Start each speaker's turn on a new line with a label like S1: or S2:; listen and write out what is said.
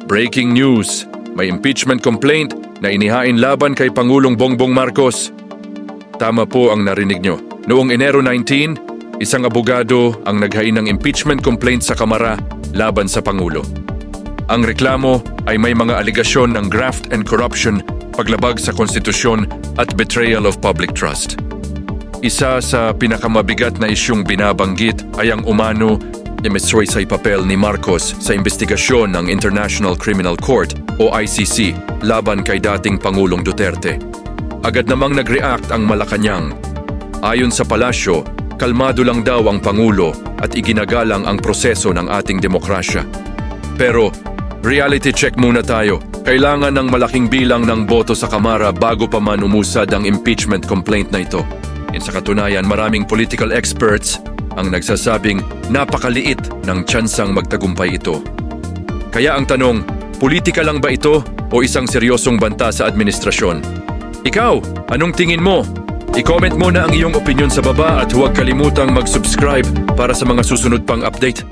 S1: Breaking news! May impeachment complaint na inihain laban kay Pangulong Bongbong Marcos. Tama po ang narinig nyo. Noong Enero 19, isang abogado ang naghain ng impeachment complaint sa Kamara laban sa Pangulo. Ang reklamo ay may mga aligasyon ng graft and corruption, paglabag sa konstitusyon at betrayal of public trust. Isa sa pinakamabigat na isyong binabanggit ay ang umano emissory sa papel ni Marcos sa investigasyon ng International Criminal Court o ICC laban kay dating Pangulong Duterte. Agad namang nag-react ang Malacanang. Ayon sa palasyo, kalmado lang daw ang Pangulo at iginagalang ang proseso ng ating demokrasya. Pero reality check muna tayo. Kailangan ng malaking bilang ng boto sa Kamara bago pa man umusad ang impeachment complaint na ito. Sa katunayan, maraming political experts ang nagsasabing napakaliit ng tsansang magtagumpay ito. Kaya ang tanong, politika lang ba ito o isang seryosong banta sa administrasyon? Ikaw, anong tingin mo? I-comment mo na ang iyong opinion sa baba at huwag kalimutang mag-subscribe para sa mga susunod pang update.